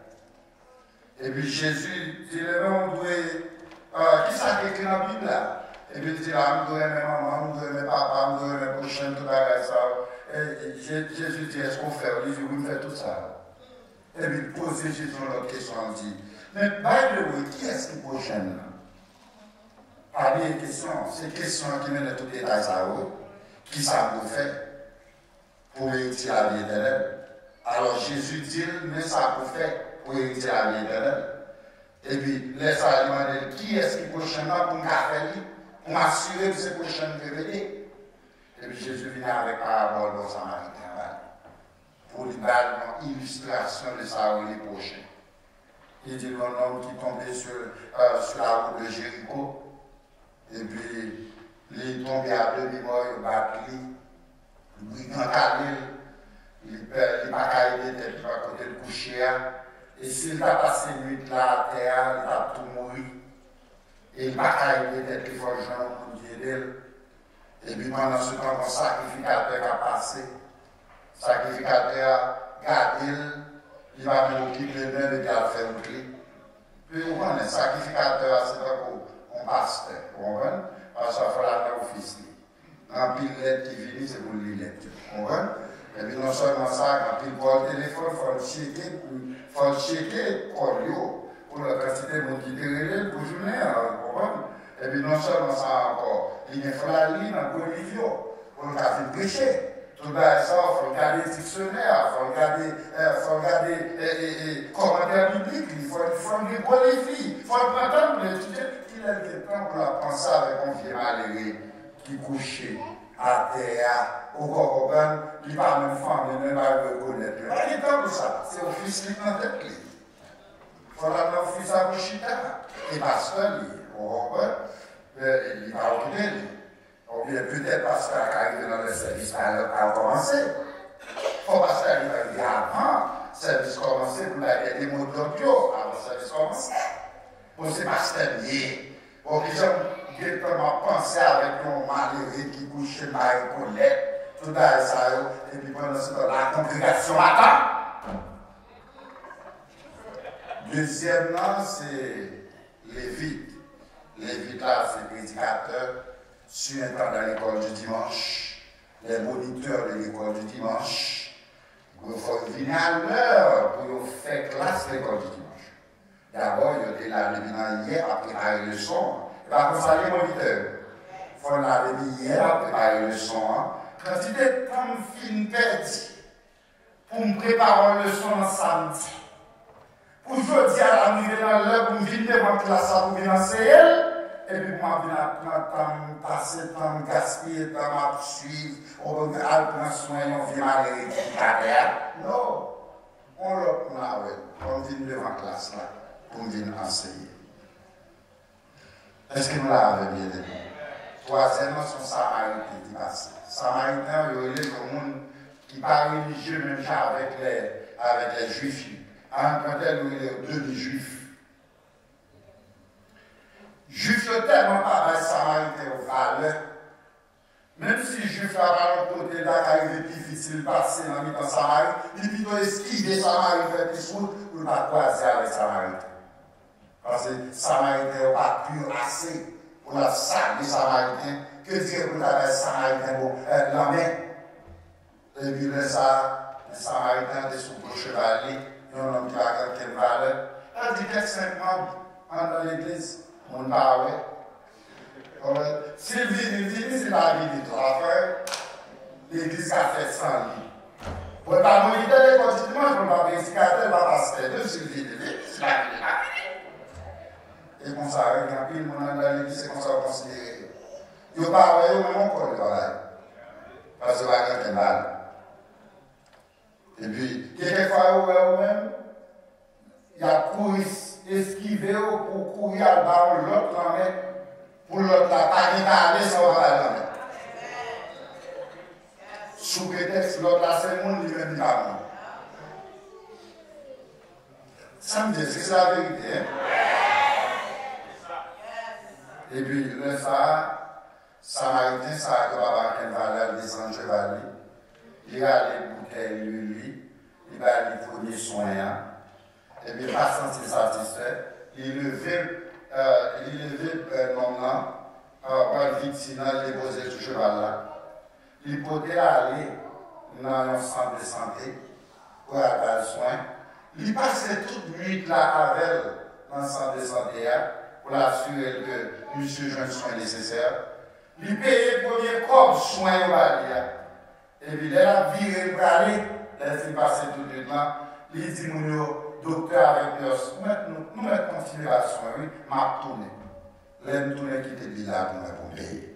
Et puis Jésus dit, on doit, qui ça écrit dans la Bible là? Et puis il dit, là, on doit aimer maman, on doit aimer papa, on doit aimer prochain, tout ça. Et Jésus dit, est-ce qu'on fait? Il dit, oui, on fait tout ça. Et puis poser Jésus une autre question, on dit, mais by the way, qui est-ce qui est prochain là? Pas bien question, c'est une question qui mène à tout détail ça, qui ça doit faire pour hériter la vie éternelle? Alors Jésus dit, mais ça peut faire pour hériter la vie éternelle. Et puis, laisse à demander qui est-ce qui prochainement pour m'assurer que c'est prochain révélé. Et puis Jésus vient avec parabole au Samaritain pour lui donner une illustration de ça où il est prochain. Il dit un homme qui tombait sur la route de Jéricho. Et puis, il est tombé à demi-mort, il bat lui. Il a calé, il n'a pas caillé tête, il va côté de coucher. Et s'il a passé une nuit là à terre, il a tout mouru. Et il n'a pas caillé tête, il faut que j'en pour Dieu. Et puis pendant ce temps, mon sacrificateur a passé. Le sacrificateur a gardé, il va me occuper les mains et il a fait une clé. Puis on voit, le sacrificateur, c'est pas pour un pasteur, vous comprenez? Parce qu'il faut aller au fils. Dans grand pile lettre qui vient, c'est pour lire lettre. Vous comprenez? Et puis non seulement ça, quand il prend le téléphone, il faut checker pour la quantité de monde qui est pour journée, vous comprenez? Et puis non seulement ça encore, il faut la lire dans le livre pour le faire prêcher. Tout ça, il faut regarder le dictionnaire, il faut regarder commentaires bibliques, il faut lire les filles, il faut prendre pour l'étudier. Il a le temps pour la penser avec un vieux malheureux qui couchait à terre, au corps, il n'a pas même femme, il n'a pas reconnaître. Il n'y a pas de temps pour ça, c'est au fils qui est dans tête. Il faut l'amener au fils à Bouchita, et pasteur, au corps, il va occuper lui. Ou bien peut-être parce qu'il arrive dans le service à commencer. Il faut parce qu'il arrive avant le service commencer pour aller des mots d'audio avant le service commencer. Bon, c'est parce que lié. Bon, les gens directement penser avec un malheureux qui couche chez Marie-Colette, tout ça, et puis pendant ce temps, la congrégation attend. Deuxièmement, c'est Lévite. Lévite là, c'est prédicateur. Surintendant à l'école du dimanche, les moniteurs de l'école du dimanche, il faut venir à l'heure pour faire classe à l'école du dimanche. D'abord, il y a des là hier à préparer le son. Par contre, ça, les moniteurs. Il faut aller hier à préparer le son. Quand il est temps de fin perdu pour me préparer le son samedi, pour aujourd'hui à l'arrivée dans l'heure, pour me venir devant la classe, pour venir enseigner. Et puis, moi, je vais passer le temps, gaspiller le temps, à suivre, on va prendre soin, on vient à l'éducateur. Non, on l'a on vient devant la classe là, pour venir enseigner. Est-ce que nous l'avons bien dit? Troisièmement, son Samaritain qui passe. Samaritain, il y a le monde qui n'est pas religieux, même avec les Juifs. En tant que tel, il y a deux Juifs. Juif ne tellement pas avec Samaritain au valeur. Même si Juif n'a pas le côté d'arriver difficile de passer dans le temps Samaritain, il plutôt esquiver Samaritain plus route pour ne pas croiser avec Samaritain. Parce que Samaritain n'a pas pu assez pour la salle des Samaritains. Que dire pour la Samaritain pour la main? Et puis là, ça, les Samaritains étaient sous le chevalier, il y a un homme qui a quelle valeur. Elle dit quelques 5 mois dans l'église. On va, oui. S'il vit, c'est la vie de toi, frère. L'église a fait sans lui. Pour ne pas mourir de l'école du dimanche, on va prédicateur, on va passer de s'il vit, c'est la vie de la vie. Et comme ça, avec un pile, on a dans l'église, c'est comme ça qu'on considère. Il n'y a pas, oui, même encore le travail. Parce que c'est quelqu'un mal. Et puis, quelquefois, même, il y a couru. Esquiver pour courir à l'autre main, pour l'autre là, pas aller sans la main. Sous prétexte, l'autre là, c'est le monde qui vient de la ça me dit, c'est la vérité. Hein? Et puis, le Samaritain, ça a avoir une valeur des sans chevalier. Il a les bouteilles, lui, il va aller prendre soin. Et puis, pas sentir satisfait, il levait l'homme-là, par le victime, il posait tout cheval là. Il pouvait aller dans un centre de santé pour avoir le soin. Il passait toute nuit là avec elle dans le centre de santé pour l'assurer que monsieur joue le soin nécessaire. Il payait le premier corps de soin au Bali. Et puis, il a viré pour aller, il passait toute nuit là, il dit, docteur avec nurse, nous mettons considération, oui, m'a tourné. L'aime tourner qui était là pour payer.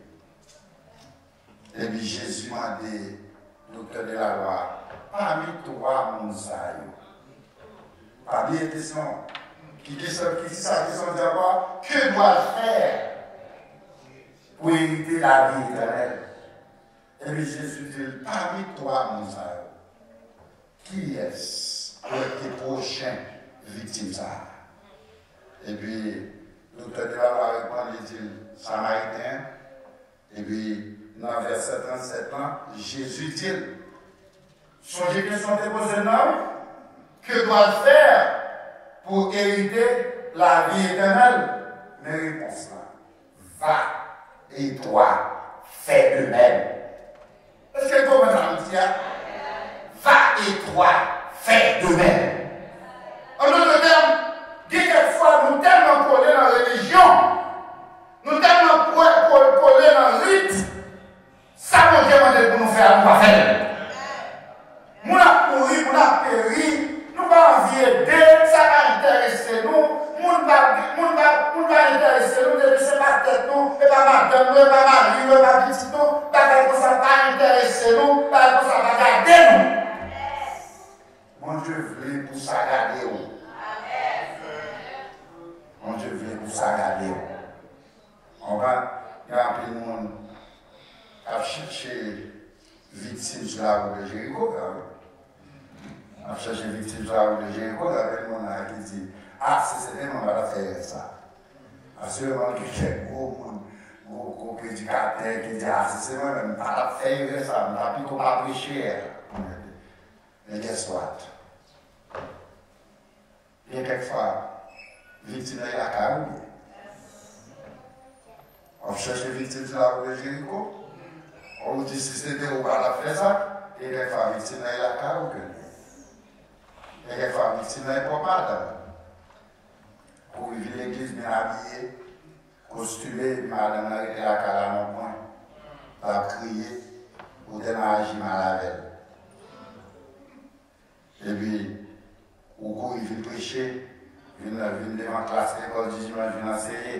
Et puis Jésus m'a dit, docteur de la loi, parmi toi, mon saillot. Pas bien question. Qui sa question de savoir, que dois-je faire pour éviter la vie éternelle? Et puis Jésus dit, parmi toi, mon saillot, qui est-ce pour tes prochaines victimes? Et puis, le docteur de la loi répond, il dit, Samaritain. Et puis, dans le verset 37 ans, Jésus dit, songez que sont déposés non? Que dois-je faire pour hériter la vie éternelle? Mais réponse là, va et toi, fais de même. et 3 fait de même. En d'autres termes, quelquefois nous tellement collés dans la religion, nous tellement collés dans le rite, ça nous demande pour nous faire, nous pas faire. Nous avons pourri, nous avons péri, nous pas envie d'aider, ça va intéresser nous. Nous va intéresser nous, de laisser pas tête nous, et pas madame nous, et pas mari nous, et pas petit nous, pas comme ça va intéresser nous, pas comme ça va garder nous. Mon Dieu voulait pour ça garder nous. Mon Dieu voulait pour ça garder nous. On va, il y a un peu de monde à chercher victime sur la route de Jéricho. À chercher victime sur la route de Jéricho, il y avait le monde qui dit, ah, si c'était moi, on va faire ça. Assurément, quelqu'un gros prédicateur qui dit, ah, si c'est moi, on va faire ça, on va plutôt pas prêcher. Mais guess what? Il y a quelquefois, victime de la carrière. On cherche les victimes sur la route de Jéricho. On dit, si c'était moi, on va faire ça. Et quelquefois, victime de la carrière. Et quelquefois, victime de la propagande. Pour vivre l'église bien habillée, costumée, madame a été la cala à mon point, a crié, pour démarrer mal avec elle. Et puis, au cours, il vient prêcher, il vient devant la classe d'école du dimanche, il vient enseigner.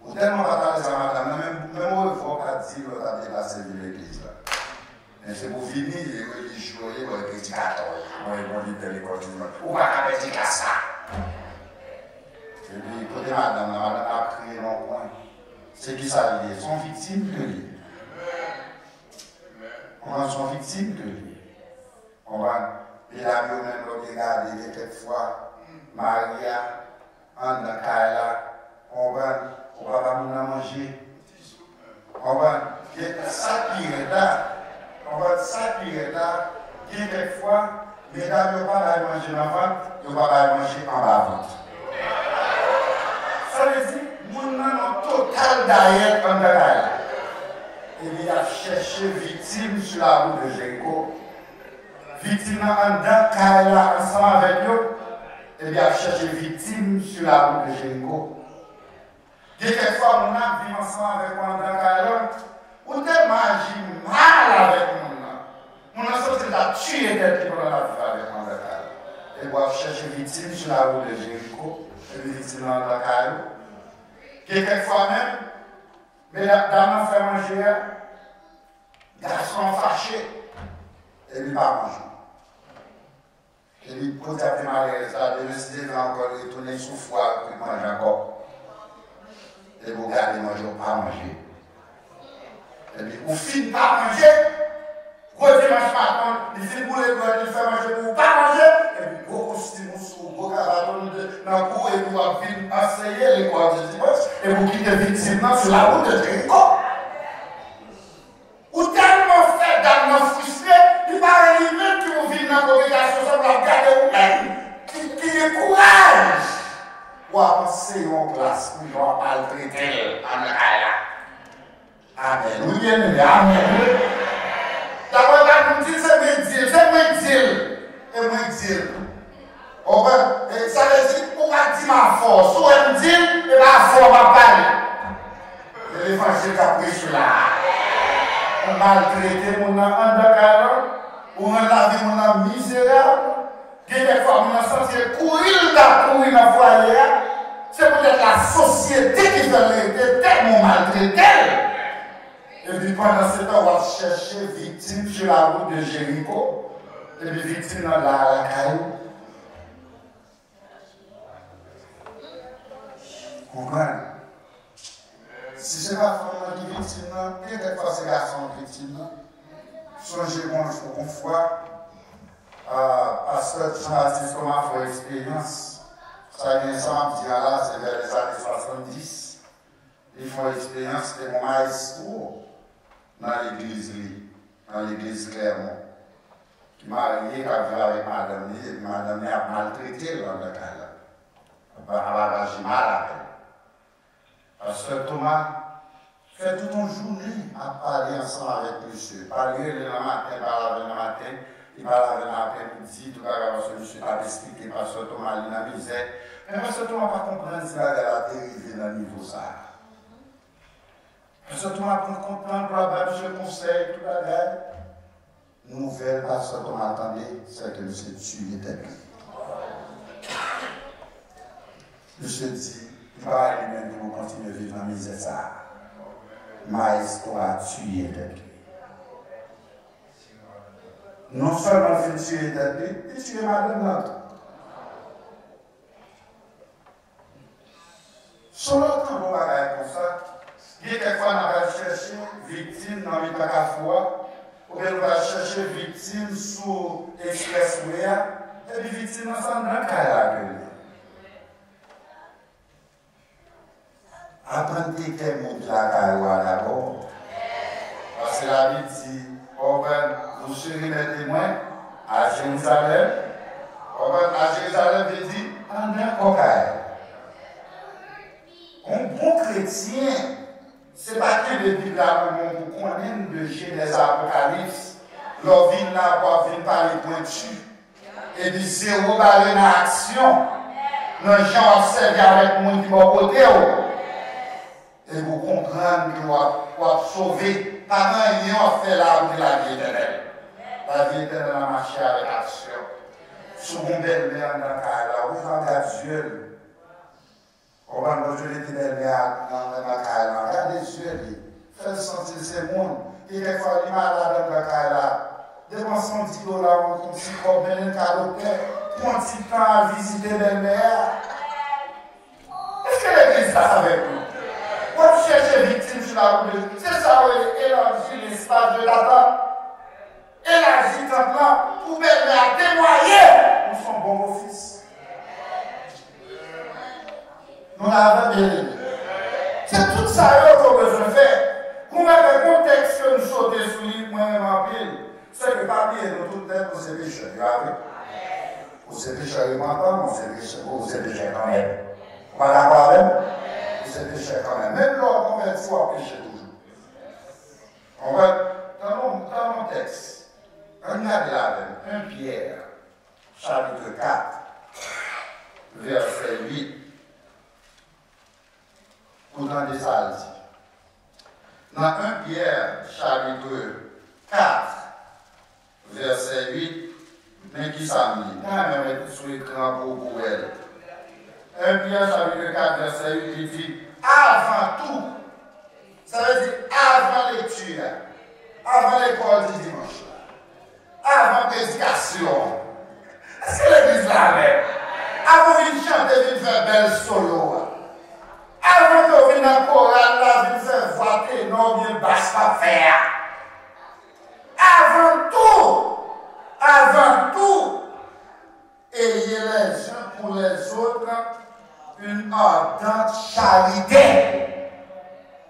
Ou tellement pas parler ça, madame, même au revoir, pas dire que tu as déplacé l'église. Mais c'est pour finir, les religieux, les prédicateurs, les bons de l'école du dimanche. Ou pas qu'à prédiquer ça. Et puis, côté madame, la madame a crié dans le coin. C'est qui ça lié? Sont victimes de lui. On sont victimes de lui. On va, et la vie même regarder quelquefois, Maria, Anna, Kaila, on va pas manger. On va, ça qui est là, on va, ça qui est là, quelquefois, mesdames, ne pas manger en vente, ne pas manger en bas. Ça veut dire, nous avons total d'ailleurs en bataille. Et il a cherché victime sur la route de Jéricho. Victime en dedans, Kaila ensemble avec eux. Et il a cherché victime sur la route de Jéricho. Quelquefois, nous avons vécu ensemble avec moi dans Kaila. Ou tellement agi mal avec nous. Nous avons sorti la tuer d'être qui nous a fait avec moi dans Kaila. Et il a cherché victime sur la route de Jéricho. Et les victimes dans la Kaila. Quelquefois même, mais la dame fait manger, garçon fâché, et il pas manger. Et il pose un peu malaise, il décide encore de retourner sous froid pour manger encore. Et vous gardez manger ou pas manger. Et puis, vous finissez pas manger, gros dimanche matin, il finit pour les doigts, il fait manger pour pas manger, et puis gros costume sous, gros cavaton dans le cou, et vous venez enseigner les cours du dimanche, et vous quittez victime sur la route de Jéricho. Ou tellement fait dans frustré, il paraît lui-même que vous venez dans la congregation, ça va regarder vous-même, qui est courage. Ou avancer en classe, pour ne pas le traiter en Kaila. Amen. Oui, bien aimé, amen. D'abord, on dit c'est moi dire. Et moi dire. Ça veut dire, on va dire ma force. Ou elle dit, et ma force va parler. Et l'évangile a pris sur là. On maltraité mon andakara, on a lavé mon misérable. Quelquefois, on a senti courir dans le foyer. C'est peut-être la société qui fait tellement maltraité. Et puis pendant ce temps, on va chercher victime sur la route de Jéricho. Et puis victime dans la caillou. Comprenez? Si ce n'est pas vraiment qui victime, quelquefois ces garçons victimes, songez-moi une fois, pasteur Jean-Baptiste Thomas fait expérience. Ça vient ensemble, là, c'est vers les années 70. Ils font expérience de mon maestro dans l'église Clermont. Qui m'a marié, qui a vu avec madame, et madame a maltraité dans le cas là. Elle a agi mal avec elle. Pasteur Thomas fait toute une journée à parler ensemble avec monsieur. Parler le matin, parler le matin. il va laver l'après-midi, tout le monde, je suis pas expliqué par ce Thomas, il a misère. Mais parce que Thomas pas comprendre si la guerre a dérivé dans le niveau ça. Parce que Thomas pas comprendre pour la Bible, je conseille tout la guerre. Nouvelle, parce que Thomas attendait, c'est que monsieur tué tête. Monsieur dit, il va lui-même pour continuer à vivre dans la misère ça. Ma histoire tué tête. Non seulement il fait tuer tête, il tue madame l'autre. Sur l'autre, on va regarder comme ça. Il y a quelquefois, on va chercher victime dans le Pacafua, ou bien on va chercher victime sous l'expressway, et puis victime ensemble dans le cas. Apprendre quel monde la caille d'abord. Parce que la Bible dit, vous serez mes témoins à Jérusalem. À Jérusalem, il dit, en un caille. Un bon chrétien, ce n'est pas que le Bible qu'on connaît de Genèse Apocalypse, leur vie là pour venir par les pointus, et puis zéro barré dans l'action, nos gens observent avec moi qui vont côté, et vous comprenez que vous avez sauvé, pas un lion fait l'arbre de la vie éternelle. La vie éternelle a marché avec action. Sous mon belle-mère dans le cas là, vous regardez Dieu. On va nous jouer les belle-mères dans le cas là. Regardez Dieu, faites sentir ces mondes. Et quelquefois, il est malade dans le cas là. Dépense $10, on petit combien de calotés, prends un petit temps à visiter belle-mère. Est-ce que l'église là avec nous? Quand chercher victime sur la route, c'est ça où elle élargit l'espace de l'attente. Élargit le plan pour belle-mère témoigner pour son bon office. Nous l'avons bien. C'est tout ça qu'on besoin de faire. Pour mettre le contexte que nous sautons sur lui, moi-même en pile, c'est que parmi nous, tout le temps, vous êtes pécheurs. Vous êtes pécheurs maintenant, vous êtes pécheurs quand même. Vous êtes d'accord avec moi? Vous êtes pécheurs quand même. Même lors qu'on convertit, on péche toujours. On va dans mon texte, regardez là, 1 Pierre, chapitre 4, verset 8. Pour dans des salles. Dans 1 Pierre, chapitre 4, verset 8, mais qui s'amène. Quand même, mettre sur l'écran pour elle. 1 Pierre, chapitre 4, verset 8, il dit avant tout, ça veut dire avant lecture, avant l'école du dimanche, avant prédication. Est-ce que l'église là même? Avant de chanter, de faire belle solo. Avant que vous veniez dans le choral, là, vous faire voter, non, bien basse pas faire. Avant tout, ayez les uns pour les autres une ardente charité.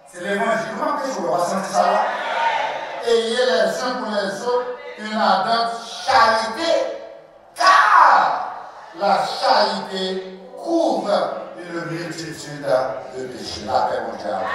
C'est l'évangile. Comment que je vois sentir ça là? Ayez les uns pour les autres une ardente charité, car la charité couvre une multitude de péchés. La paix mondiale.